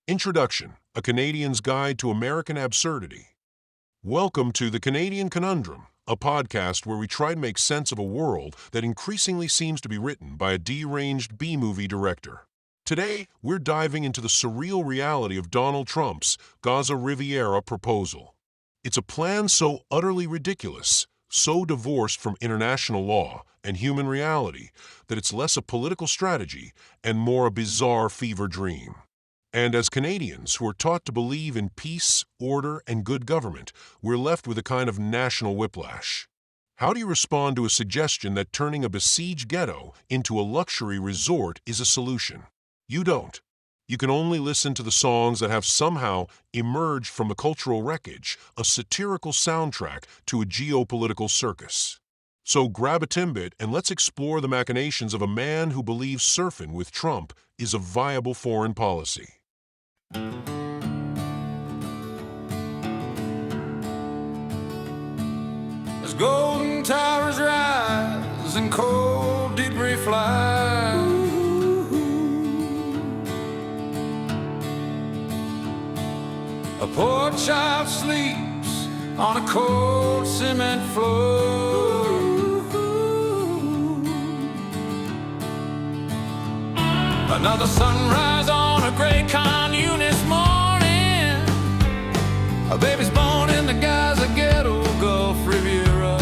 Introduction, A Canadian's Guide to American Absurdity. Welcome to the Canadian Conundrum, a podcast where we try to make sense of a world that increasingly seems to be written by a deranged B-movie director. Today, we're diving into the surreal reality of Donald Trump's Gaza Riviera proposal. It's a plan so utterly ridiculous, so divorced from international law and human reality, that it's less a political strategy and more a bizarre fever dream. And as Canadians who are taught to believe in peace, order, and good government, we're left with a kind of national whiplash. How do you respond to a suggestion that turning a besieged ghetto into a luxury resort is a solution? You don't. You can only listen to the songs that have somehow emerged from the cultural wreckage, a satirical soundtrack to a geopolitical circus. So grab a Timbit and let's explore the machinations of a man who believes surfing with Trump is a viable foreign policy. As golden towers rise and cold debris fly, a poor child sleeps on a cold cement floor. Another sunrise on a gray Communist morning. A baby's born in the Gaza ghetto, Gulf Riviera.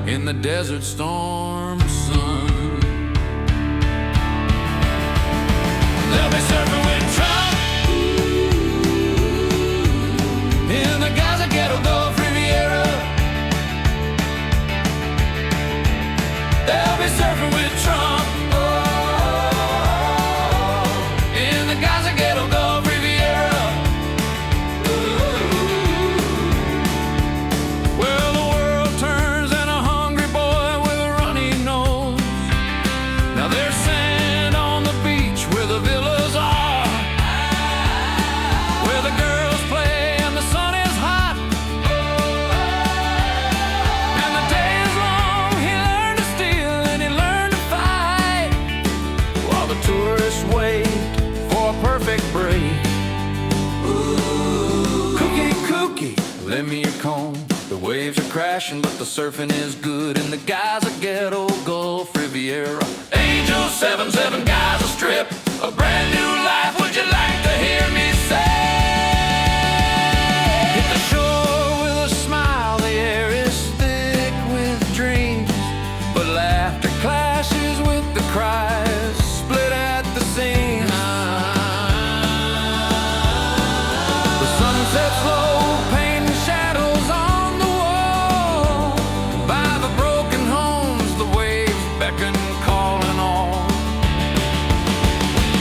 In the desert storm sun, they'll be surfing with Trump in the Gaza ghetto, Gulf Riviera. They'll be surfing with Trump, in the Gaza ghetto, Gulf Riviera. Well, the world turns and a hungry boy with a runny nose. Now there's sand on the beach where the villas are, where the girls play and the sun is hot. And the day is long, he learned to steal and he learned to fight, while the tourists wait for a perfect break. Cookie, cookie, lend me your comb. The waves are crashing, but the surfing is good in the Gaza ghetto, Gulf Riviera. Angel 77 Gaza Strip, a brand new life. Would you like to hear me say? Hit the shore with a smile. The air is thick with dreams, but laughter clashes with the cries, split at the seams. The sun sets low, painting shadows on the wall. By the broken homes, the waves beckon, calling all.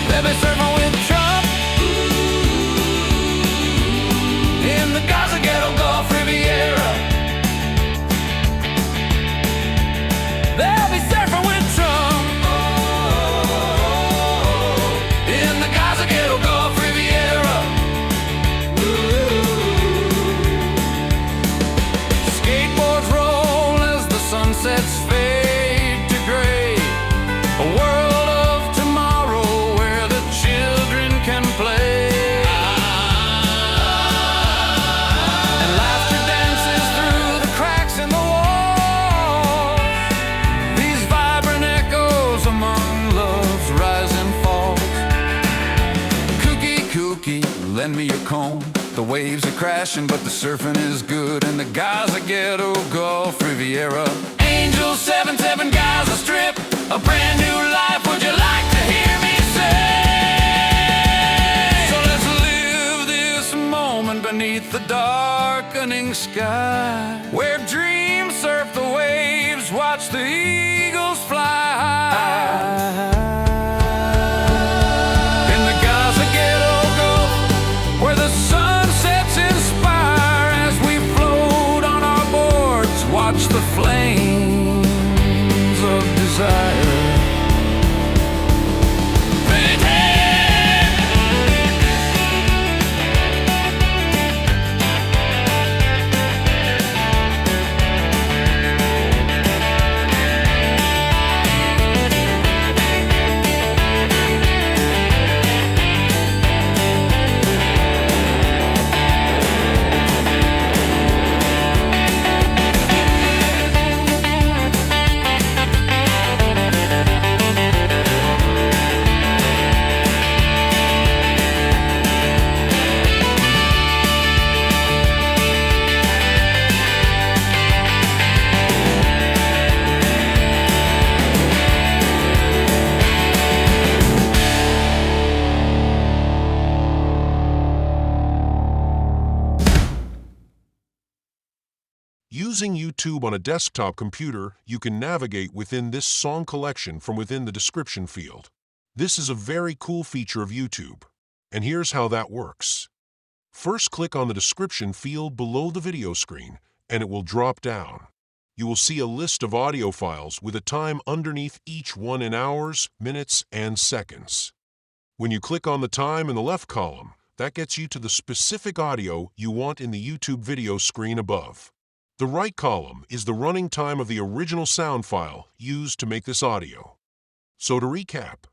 They'll be surfing with Trump in the Gaza ghetto, Gulf Riviera. They'll be surfing with Trump in the Gaza ghetto, Gulf Riviera. Skateboards roll as the sunsets fade to gray. A world of tomorrow where the children can play. And laughter dances through the cracks in the wall. These vibrant echoes among love's rise and falls. Cookie, cookie, lend me your comb. The waves are crashing, but the surfing is good in the Gaza ghetto, Gulf Riviera. Angel 77 Gaza Strip, a brand new life. Would you like to hear me say? So let's live this moment beneath the darkening sky, where dreams surf the waves, watch the eagles fly high. In the Gaza ghetto, Gulf, where the sunsets inspire as we float on our boards, watch the flames of desire. Using YouTube on a desktop computer, you can navigate within this song collection from within the description field. This is a very cool feature of YouTube, and here's how that works. First, click on the description field below the video screen, and it will drop down. You will see a list of audio files with a time underneath each one in hours, minutes, and seconds. When you click on the time in the left column, that gets you to the specific audio you want in the YouTube video screen above. The right column is the running time of the original sound file used to make this audio. So to recap,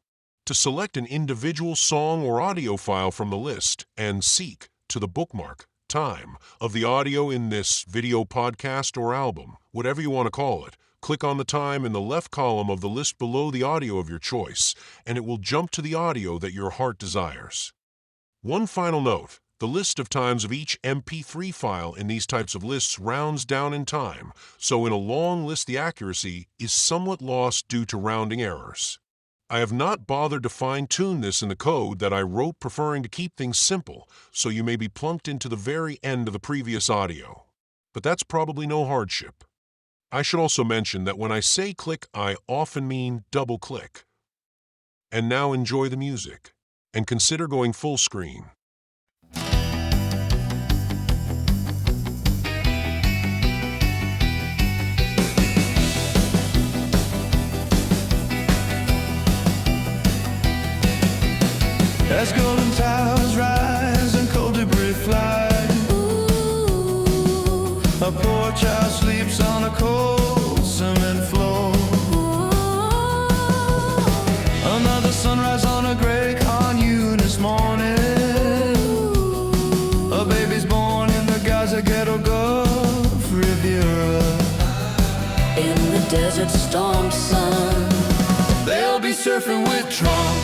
to select an individual song or audio file from the list and seek to the bookmark time of the audio in this video, podcast, or album, whatever you want to call it, click on the time in the left column of the list below the audio of your choice, and it will jump to the audio that your heart desires. One final note, the list of times of each MP3 file in these types of lists rounds down in time, so in a long list the accuracy is somewhat lost due to rounding errors. I have not bothered to fine-tune this in the code that I wrote, preferring to keep things simple, so you may be plunked into the very end of the previous audio. But that's probably no hardship. I should also mention that when I say click, I often mean double-click. And now enjoy the music, and consider going full screen. As golden towers rise and cold debris fly, ooh, a poor child sleeps on a cold cement floor. Ooh, another sunrise on a gray communist morning. Ooh, a baby's born in the Gaza ghetto, Gulf Riviera. In the desert storm sun, they'll be surfing with Trump.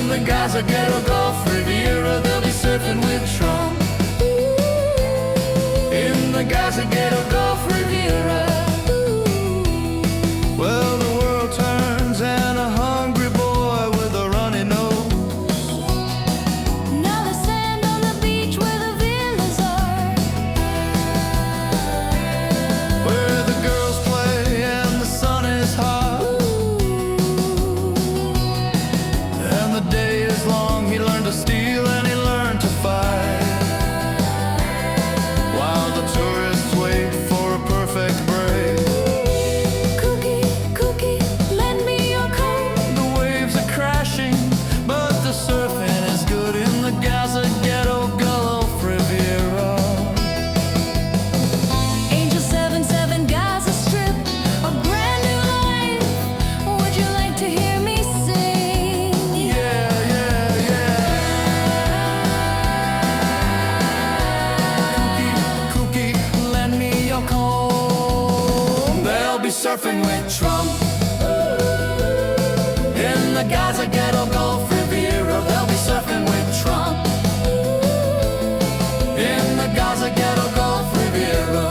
The Gaza ghetto, Gulf Riviera, they'll be surfing with Trump. In the Gaza ghetto, Gulf Riviera. Well, the world turns and a hungry boy with a runny nose. Now they stand on the beach where the villas are, where the girls play and the sun is hot. The day is long, he learned to steal and he learned to fight, while the tourists wait for a perfect break. Cookie, cookie, lend me your coat. The waves are crashing, but the surfing is good in the Gaza ghetto, Gulf Riviera. Angel 77 Gaza Strip, a brand new life. Would you like to hear me sing? Surfing with Trump in the Gaza ghetto, Gulf Riviera. They'll be surfing with Trump in the Gaza ghetto, Gulf Riviera.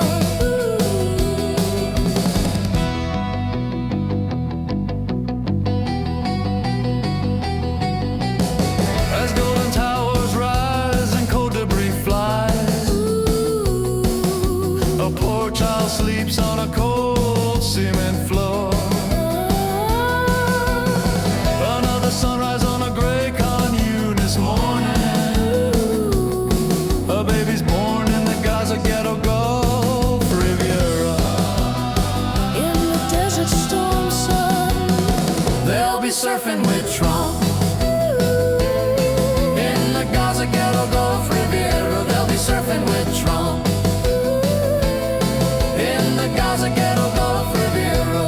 As golden towers rise and cold debris flies, a poor child sleeps on a cold cement floor. Another sunrise on a gray communist morning. A baby's born in the Gaza ghetto, Gulf Riviera. In the desert storm sun, they'll be surfing with Trump. In the Gaza ghetto, Gulf Riviera, they'll be surfing with Trump. In the Gaza ghetto, Gulf Riviera.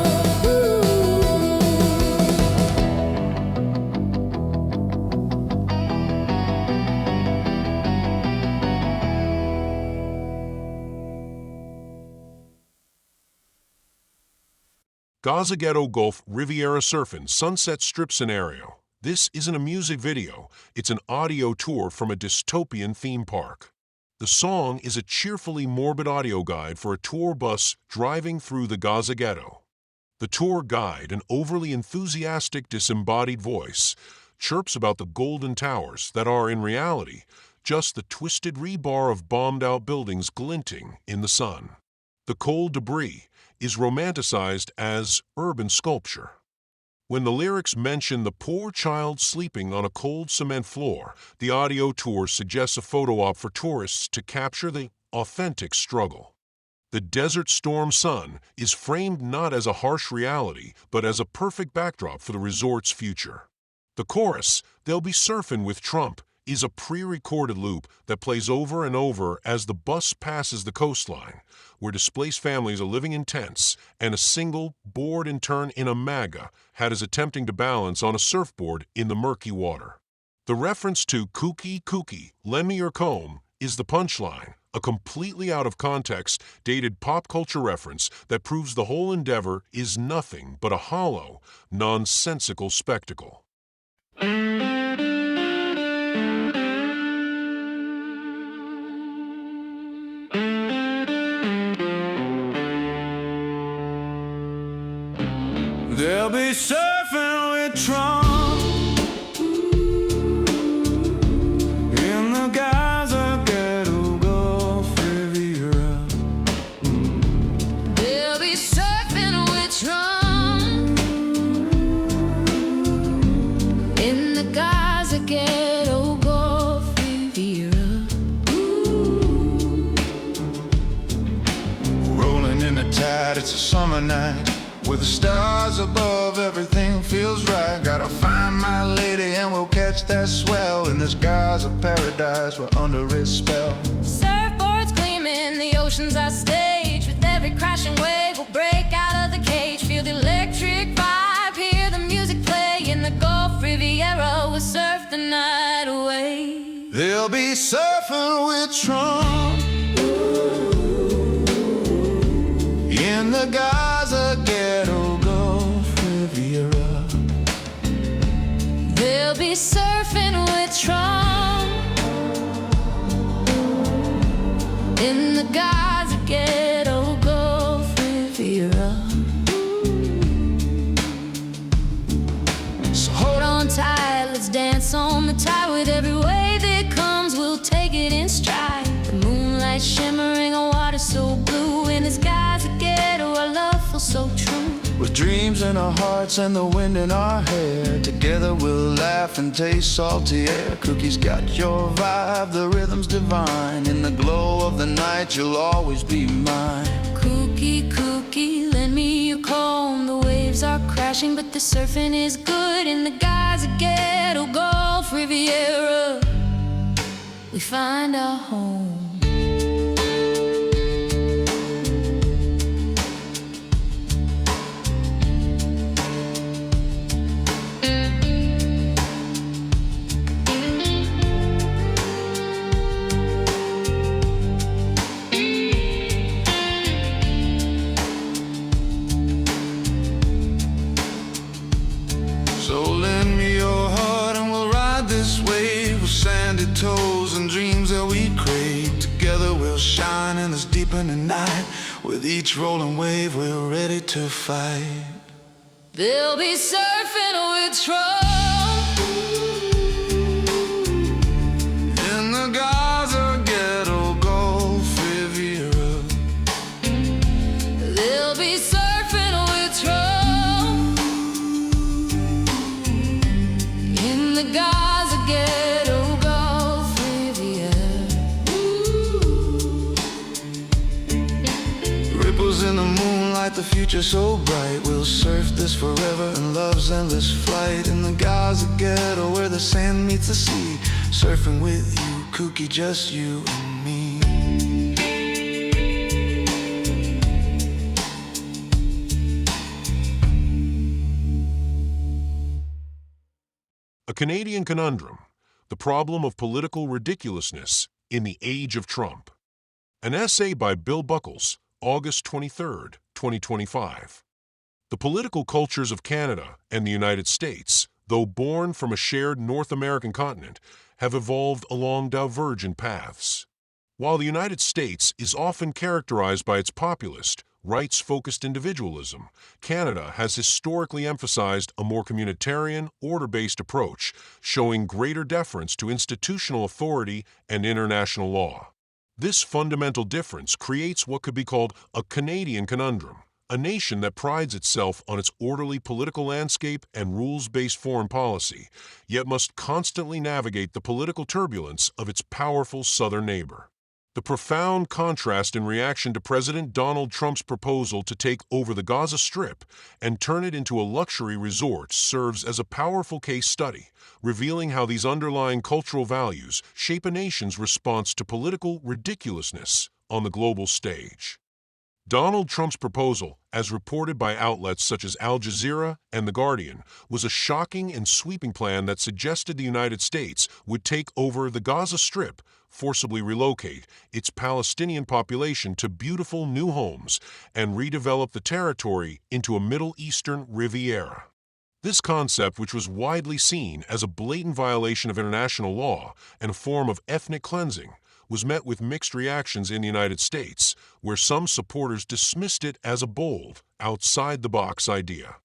Gaza Ghetto, Gulf Riviera Surfin' Sunset Strip Scenario. This isn't a music video, it's an audio tour from a dystopian theme park. The song is a cheerfully morbid audio guide for a tour bus driving through the Gaza Ghetto. The tour guide, an overly enthusiastic, disembodied voice, chirps about the golden towers that are, in reality, just the twisted rebar of bombed-out buildings glinting in the sun. The cold debris is romanticized as urban sculpture. When the lyrics mention the poor child sleeping on a cold cement floor, the audio tour suggests a photo op for tourists to capture the authentic struggle. The desert storm sun is framed not as a harsh reality, but as a perfect backdrop for the resort's future. The chorus, "They'll be surfing with Trump," is a pre-recorded loop that plays over and over as the bus passes the coastline, where displaced families are living in tents, and a single, bored-in-turn in a MAGA hat is attempting to balance on a surfboard in the murky water. The reference to "Kooky, kooky, lend me your comb" is the punchline, a completely out-of-context, dated pop culture reference that proves the whole endeavor is nothing but a hollow, nonsensical spectacle. They'll be surfing with Trump in the Gaza ghetto Gulf Riviera. They'll be surfing with Trump in the Gaza ghetto Gulf Riviera. Rolling in the tide, it's a summer night. With the stars above, everything feels right. Gotta find my lady and we'll catch that swell. In this Gaza paradise, we're under its spell. Surfboards gleaming, the ocean's our stage. With every crashing wave, we'll break out of the cage. Feel the electric vibe, hear the music play. In the Gulf Riviera, we'll surf the night away. They'll be surfing with Trump in the Gaza ghetto Gulf Riviera. They'll be surfing with Trump in the Gaza ghetto Gulf Riviera. So hold on tight, let's dance on the tide. With every wave that comes, we'll take it in stride. The moonlight shimmering, a water so blue. In this Gaza ghetto, our love feels so true. With dreams in our hearts and the wind in our hair, together we'll laugh and taste salty air. Cookie's got your vibe, the rhythm's divine. In the glow of the night, you'll always be mine. Kooky, kooky, lend me your comb. The waves are crashing, but the surfing is good. In the Gaza ghetto Gulf Riviera, we find our home. So lend me your heart and we'll ride this wave with sandy toes and dreams that we crave. Together we'll shine in this deepening night. With each rolling wave we're ready to fight. They'll be surfing with Trump In the Gaza ghetto Gulf Riviera. They'll be surfing with Trump in the Gaza ghetto Gulf Riviera. Ripples in the moonlight, the future so bright. We'll surf this forever in love's endless flight. In the Gaza ghetto where the sand meets the sea. Surfing with you, kooky, just you and me. A Canadian Conundrum, the Problem of Political Ridiculousness in the Age of Trump. An essay by Bill Buckles, August 23, 2025. The political cultures of Canada and the United States, though born from a shared North American continent, have evolved along divergent paths. While the United States is often characterized by its populist, rights-focused individualism, Canada has historically emphasized a more communitarian, order-based approach, showing greater deference to institutional authority and international law. This fundamental difference creates what could be called a Canadian conundrum, a nation that prides itself on its orderly political landscape and rules-based foreign policy, yet must constantly navigate the political turbulence of its powerful southern neighbor. The profound contrast in reaction to President Donald Trump's proposal to take over the Gaza Strip and turn it into a luxury resort serves as a powerful case study, revealing how these underlying cultural values shape a nation's response to political ridiculousness on the global stage. Donald Trump's proposal, as reported by outlets such as Al Jazeera and The Guardian, was a shocking and sweeping plan that suggested the United States would take over the Gaza Strip, forcibly relocate its Palestinian population to beautiful new homes, and redevelop the territory into a Middle Eastern Riviera. This concept, which was widely seen as a blatant violation of international law and a form of ethnic cleansing, was met with mixed reactions in the United States, where some supporters dismissed it as a bold, outside-the-box idea.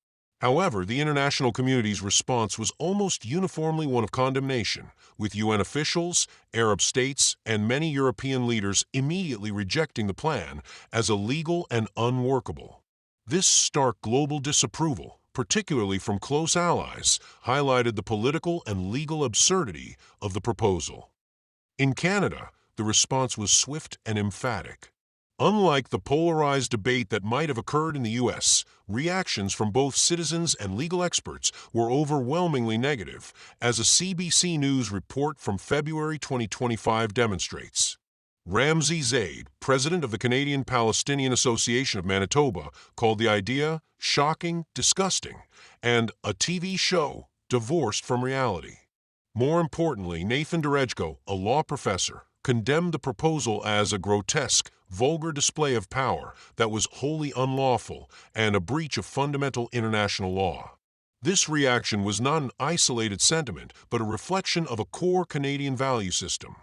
However, the international community's response was almost uniformly one of condemnation, with UN officials, Arab states, and many European leaders immediately rejecting the plan as illegal and unworkable. This stark global disapproval, particularly from close allies, highlighted the political and legal absurdity of the proposal. In Canada, the response was swift and emphatic. Unlike the polarized debate that might have occurred in the U.S., reactions from both citizens and legal experts were overwhelmingly negative, as a CBC News report from February 2025 demonstrates. Ramsey Zaid, president of the Canadian Palestinian Association of Manitoba, called the idea shocking, disgusting, and a TV show divorced from reality. More importantly, Nathan Deranged, a law professor, condemned the proposal as a grotesque, vulgar display of power that was wholly unlawful and a breach of fundamental international law. This reaction was not an isolated sentiment, but a reflection of a core Canadian value system.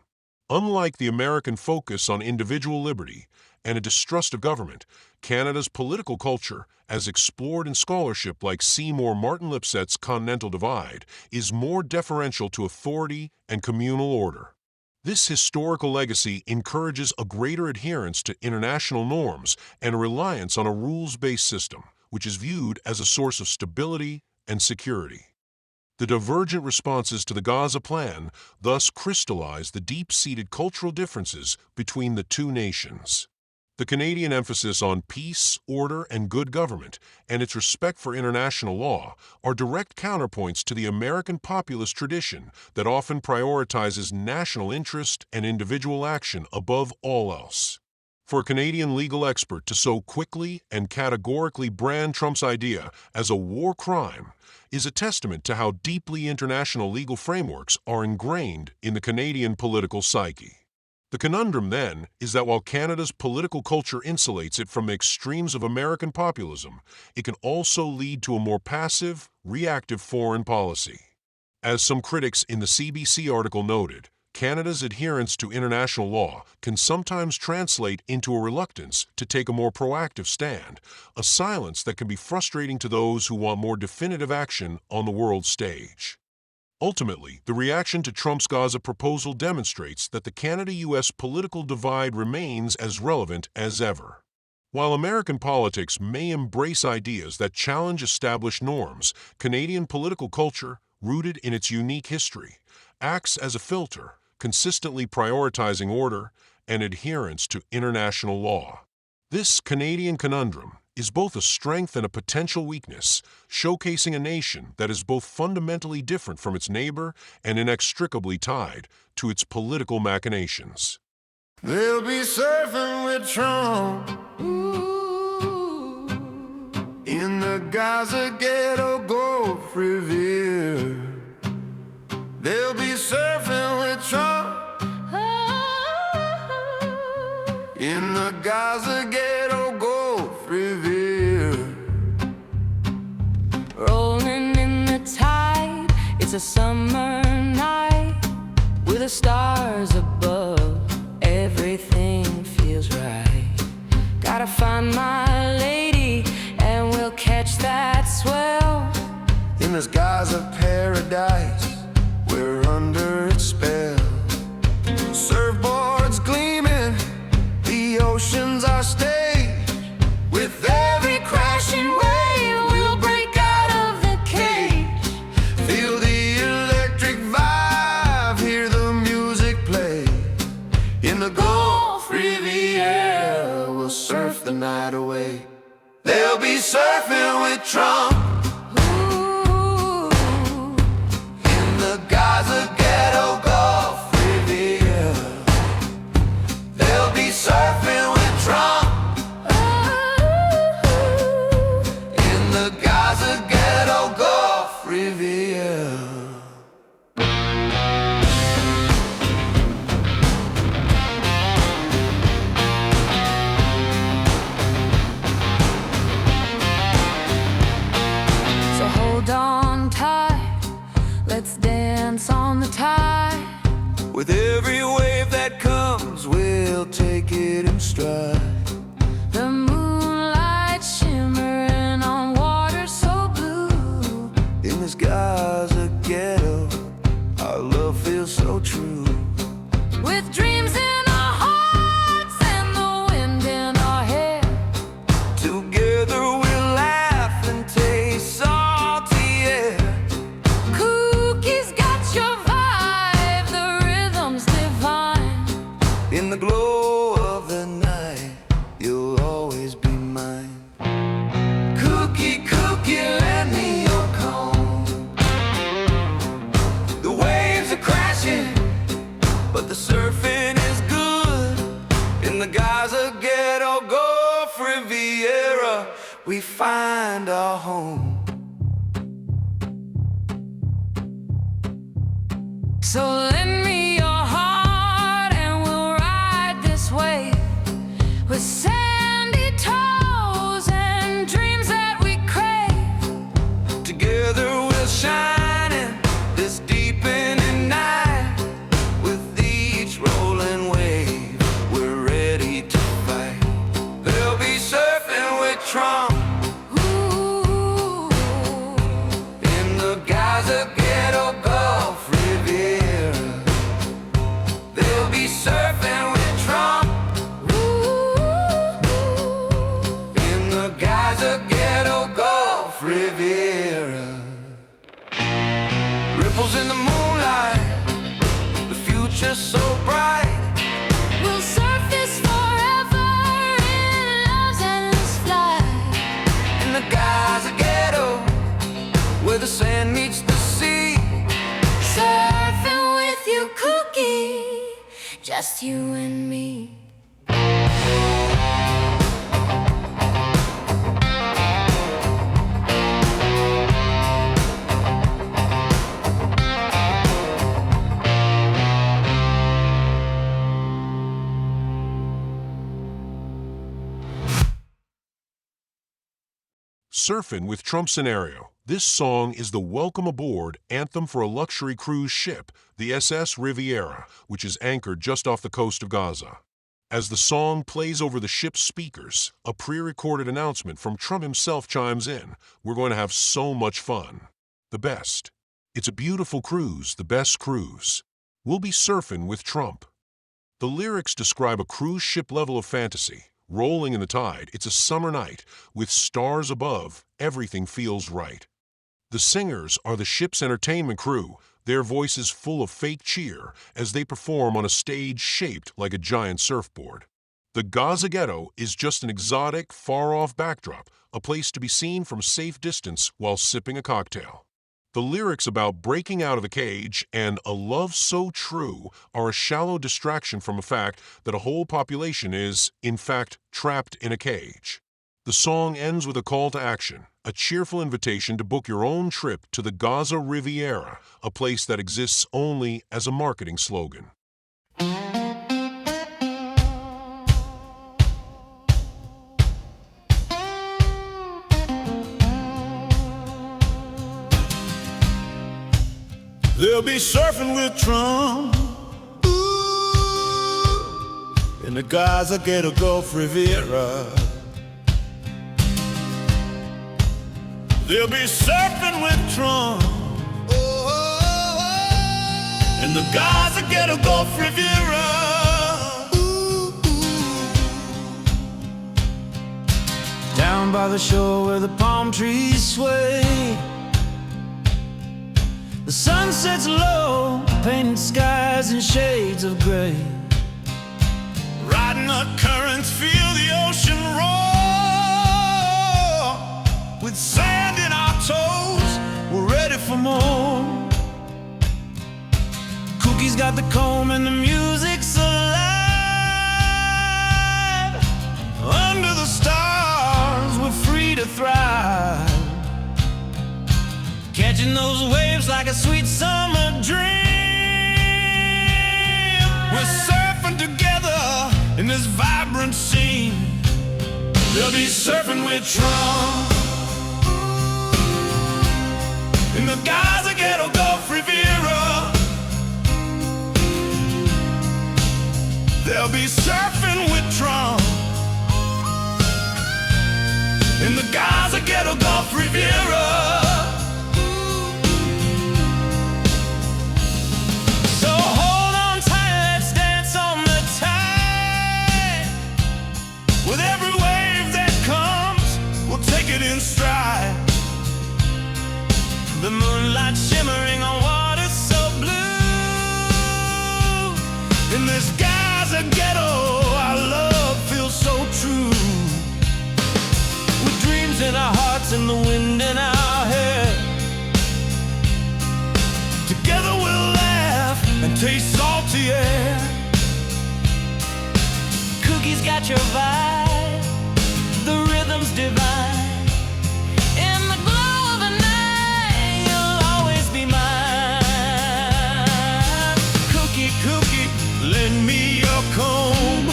Unlike the American focus on individual liberty and a distrust of government, Canada's political culture, as explored in scholarship like Seymour Martin Lipset's Continental Divide, is more deferential to authority and communal order. This historical legacy encourages a greater adherence to international norms and a reliance on a rules-based system, which is viewed as a source of stability and security. The divergent responses to the Gaza plan thus crystallize the deep-seated cultural differences between the two nations. The Canadian emphasis on peace, order, and good government, and its respect for international law, are direct counterpoints to the American populist tradition that often prioritizes national interest and individual action above all else. For a Canadian legal expert to so quickly and categorically brand Trump's idea as a war crime is a testament to how deeply international legal frameworks are ingrained in the Canadian political psyche. The conundrum, then, is that while Canada's political culture insulates it from the extremes of American populism, it can also lead to a more passive, reactive foreign policy. As some critics in the CBC article noted, Canada's adherence to international law can sometimes translate into a reluctance to take a more proactive stand, a silence that can be frustrating to those who want more definitive action on the world stage. Ultimately, the reaction to Trump's Gaza proposal demonstrates that the Canada-US political divide remains as relevant as ever. While American politics may embrace ideas that challenge established norms, Canadian political culture, rooted in its unique history, acts as a filter, consistently prioritizing order and adherence to international law. This Canadian conundrum is both a strength and a potential weakness, showcasing a nation that is both fundamentally different from its neighbor and inextricably tied to its political machinations. They'll be surfing with Trump in the Gaza ghetto Gulf Riviera. They'll be surfing with Trump in the Gaza ghetto Gulf Riviera. Rolling in the tide, it's a summer night with the stars above. Everything feels right. Gotta find my that's swell. In this Gaza paradise, we're under its spell. Surfboards gleaming, the oceans are stage. With every crashing wave, we'll break out of the cage. Feel the electric vibe, hear the music play. In the Gulf Riviera, we'll surf the night away. They'll be surfing with Trump. In the Gaza ghetto Gulf Riviera, they'll be surfing with Trump. In the Gaza ghetto Gulf Riviera. So hold on tight, let's dance on the tide. With every wave that comes, we'll take it in stride. The moonlight shimmering on water so blue. In this Gaza ghetto, our love feels so true. With dreams in our hearts and the wind in our hair. Together we'll laugh and taste salty air. Cookie's got your vibe, the rhythm's divine. In the glow of the night, you'll always be mine. Cookie, cookie, lend me your comb. The waves are crashing, but the surfing is good. In the Gaza ghetto Gulf Riviera, we find our home. So lend me your heart and we'll ride this wave. With sandy toes and dreams that we crave. Together we'll shine in this deepening night. With each rolling wave, we're ready to fight. They'll be surfing with Trump. Ooh. In the Gaza ghetto Gulf Riviera, they'll be surfing with Trump. In the Gaza ghetto Gulf Riviera. Ripples in the moonlight, the future's so bright. We'll surf this forever in love's endless flight. In the Gaza ghetto, where the sand meets the sea. Surfing with you, Cookie, just you and me. Surfin' with Trump scenario. This song is the welcome aboard anthem for a luxury cruise ship, the SS Riviera, which is anchored just off the coast of Gaza. As the song plays over the ship's speakers, a pre-recorded announcement from Trump himself chimes in. We're going to have so much fun. The best. It's a beautiful cruise, the best cruise. We'll be surfing with Trump. The lyrics describe a cruise ship level of fantasy. Rolling in the tide, it's a summer night. With stars above, everything feels right. The singers are the ship's entertainment crew, their voices full of fake cheer as they perform on a stage shaped like a giant surfboard. The Gaza ghetto is just an exotic, far-off backdrop, a place to be seen from safe distance while sipping a cocktail. The lyrics about breaking out of the cage and a love so true are a shallow distraction from a fact that a whole population is, in fact, trapped in a cage. The song ends with a call to action, a cheerful invitation to book your own trip to the Gaza Riviera, a place that exists only as a marketing slogan. They'll be surfing with Trump. Ooh, in the Gaza ghetto Gulf Riviera. They'll be surfing with Trump in the Gaza ghetto Gulf Riviera. Down by the shore where the palm trees sway, the sun sets low, painted skies in shades of gray. Riding the currents, feel the ocean roar. With sand in our toes, we're ready for more. Cookie's got the comb and the music's alive. Under the stars, we're free to thrive. Catching those waves like a sweet summer dream. We're surfing together in this vibrant scene. They'll be surfing with Trump in the Gaza ghetto Gulf Riviera. They'll be surfing with Trump in the Gaza ghetto Gulf Riviera. So hold on tight, let's dance on the tide. With every wave that comes, we'll take it in stride. The moonlight shimmering on water so blue. In this Gaza ghetto, our love feels so true. With dreams in our hearts and the wind in our hair, together we'll laugh and taste salty air. Cookie's got your vibe, the rhythm's divine. In the glow of the night, you'll always be mine. Cookie, cookie, lend me your comb.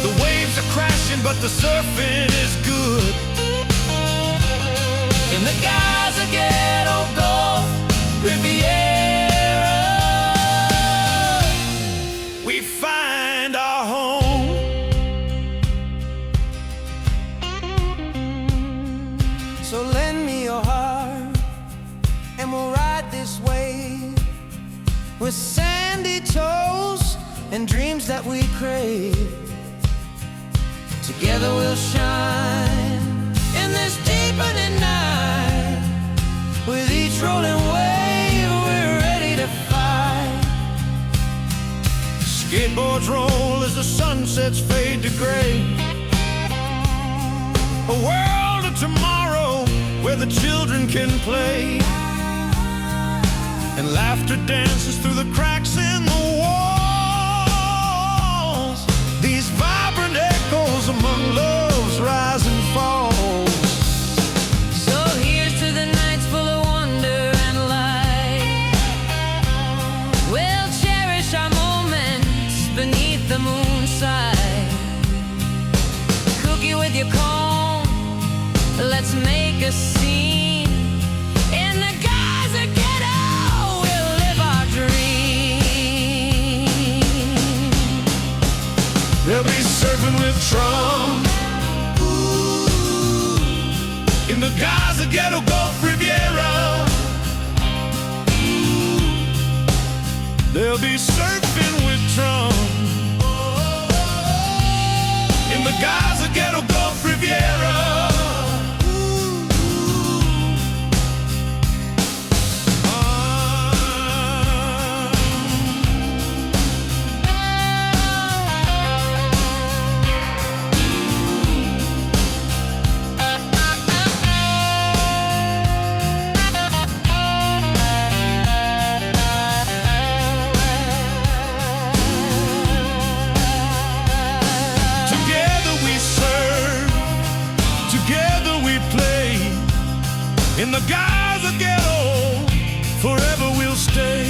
The waves are crashing, but the surfing is good. In the Gaza ghetto Gulf Riviera, we find our home. So lend me your heart, and we'll ride this wave with sandy toes and dreams that we crave. Together we'll shine in this deepening night. With each rolling wave, we're ready to fight. Skateboards roll as the sunsets fade to gray. A world of tomorrow where the children can play, and laughter dances through the cracks in the walls. These vibrant echoes among love's rise and falls. So here's to the nights full of wonder and light. We'll cherish our moments beneath the moonside. Cookie with your comb, let's make a scene. In the Gaza ghetto, we'll live our dream. They'll be surfing with Trump in the Gaza ghetto Gulf Riviera. They'll be surfing with Trump in the Gaza ghetto Gulf Riviera. In the Gaza ghetto, forever we'll stay.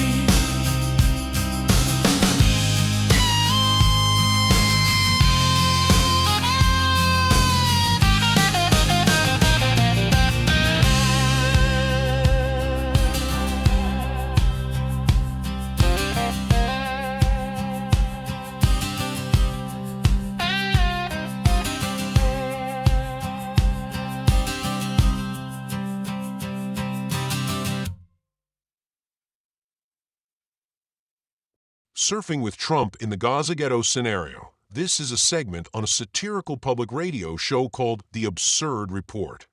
Surfing with Trump in the Gaza Ghetto scenario. This is a segment on a satirical public radio show called The Absurd Report.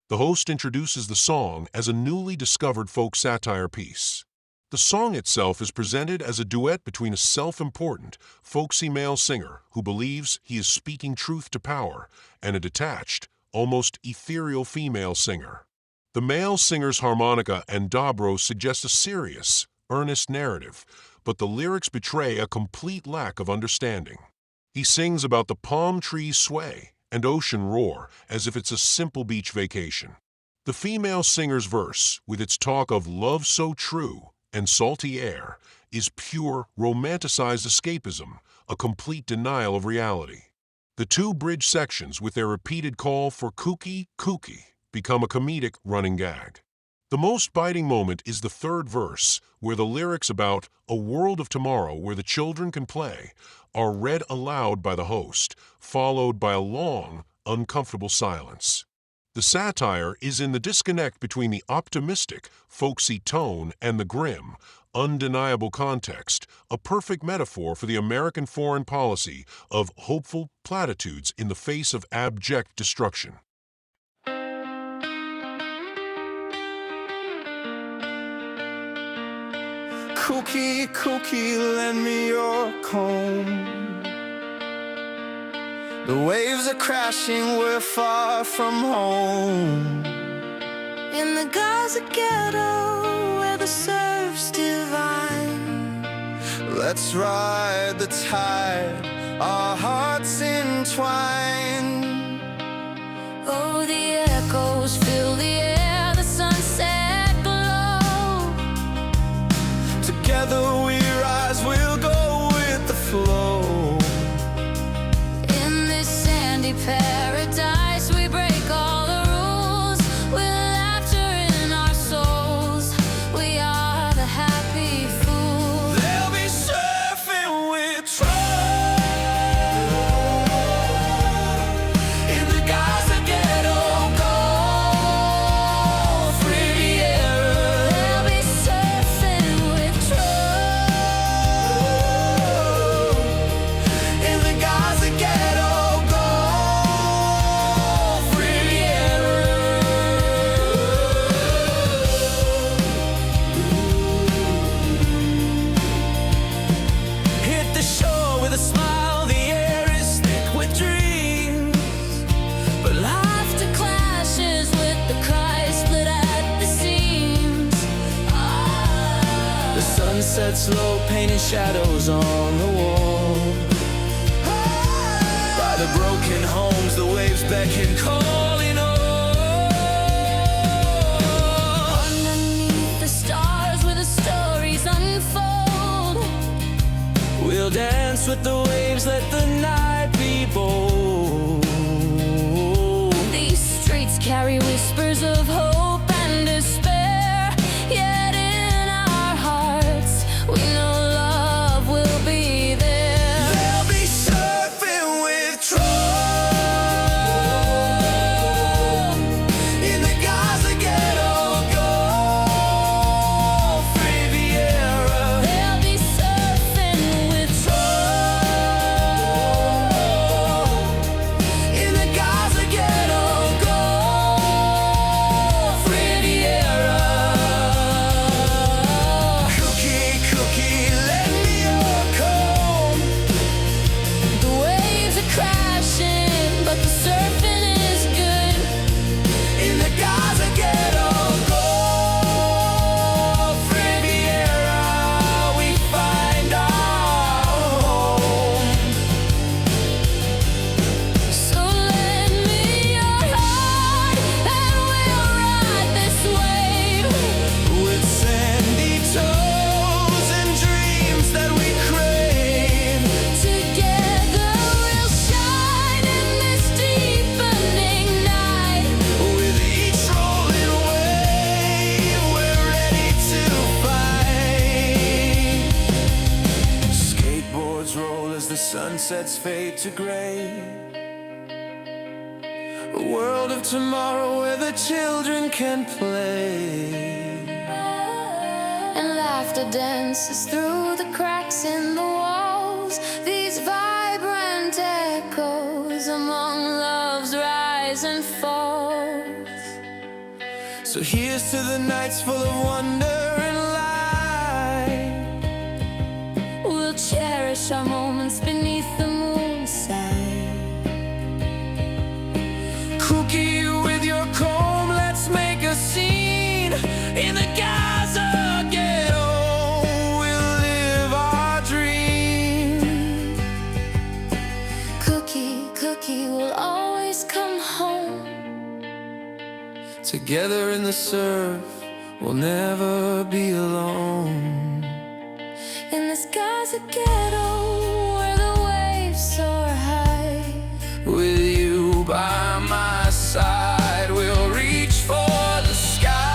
The host introduces the song as a newly discovered folk satire piece. The song itself is presented as a duet between a self-important, folksy male singer who believes he is speaking truth to power and a detached, almost ethereal female singer. The male singer's harmonica and dobro suggest a serious, earnest narrative, but the lyrics betray a complete lack of understanding. He sings about the palm trees sway and ocean roar as if it's a simple beach vacation. The female singer's verse, with its talk of love so true and salty air, is pure, romanticized escapism, a complete denial of reality. The two bridge sections, with their repeated call for kooky, kooky, become a comedic running gag. The most biting moment is the third verse, where the lyrics about a world of tomorrow where the children can play are read aloud by the host, followed by a long, uncomfortable silence. The satire is in the disconnect between the optimistic, folksy tone and the grim, undeniable context, a perfect metaphor for the American foreign policy of hopeful platitudes in the face of abject destruction. Cookie, cookie, lend me your comb. The waves are crashing, we're far from home. In the Gaza ghetto, where the surf's divine. Let's ride the tide, our hearts entwine. Oh, the echoes fill the air, the sunset glow. Together we rise, we'll go with the flow. In this sandy paradise, we break all the rules. With laughter in our souls, we are the happy fools. They'll be surfing with Trump in the Gaza ghetto, Gulf Riviera. They'll be surfing with Trump In the Gaza ghetto, Gulf Riviera. Hit the shore with a smile, the air is thick with dreams. But laughter clashes with the cry split at the seams. The sun sets low, painting shadows on the wall. By the broken homes, the waves beckon, calling all. Underneath the stars where the stories unfold. We'll dance with the waves, let the night be bold. These streets carry whispers of hope and despair. Yet in our hearts, we know love will be there. They'll be surfing with Trump in the Gaza ghetto, Gulf Riviera. They'll be surfing with Trump In the Gaza ghetto, Gulf Riviera. Cookie, cookie, lend me your comb. The waves are crashing, but the surfing is good. In the Gaza ghetto, Gulf Riviera, we find our home. So lend me your heart, and we'll ride this wave. With sandy toes and dreams that we crave. Together we'll shine in this deepening night. With each rolling wave, we're ready to fight. Skateboards roll as the sunsets fade to gray. A world of tomorrow where the children can play. And laughter laughter dances through the cracks in the walls. These vibrant echoes among love's rise and falls. So here's to the nights full of wonder and light. We'll cherish our moments beneath the moonside. Cookie with your comb, let's make a scene in the Gaza ghetto. We'll live our dream. Cookie, cookie will always come home. Together in the surf, we'll never be alone. In this Gaza ghetto where the waves soar high. With you by my side, we'll reach for the sky.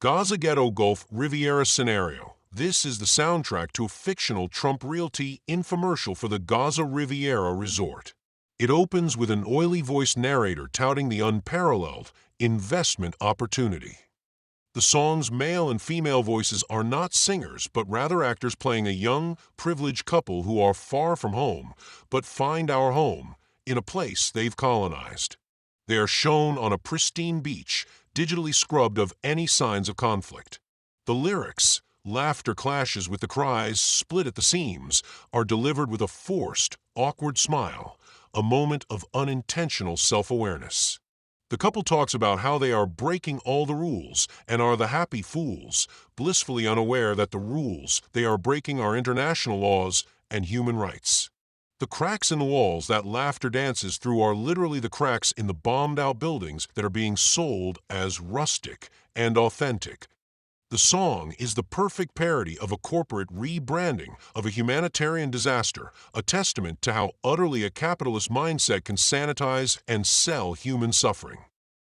Gaza Ghetto Gulf Riviera Scenario. This is the soundtrack to a fictional Trump Realty infomercial for the Gaza Riviera Resort. It opens with an oily-voiced narrator touting the unparalleled investment opportunity. The song's male and female voices are not singers, but rather actors playing a young, privileged couple who are far from home, but find our home in a place they've colonized. They are shown on a pristine beach, digitally scrubbed of any signs of conflict. The lyrics, laughter clashes with the cries, split at the seams, are delivered with a forced, awkward smile, a moment of unintentional self-awareness. The couple talks about how they are breaking all the rules and are the happy fools, blissfully unaware that the rules they are breaking are international laws and human rights. The cracks in the walls that laughter dances through are literally the cracks in the bombed-out buildings that are being sold as rustic and authentic. The song is the perfect parody of a corporate rebranding of a humanitarian disaster, a testament to how utterly a capitalist mindset can sanitize and sell human suffering.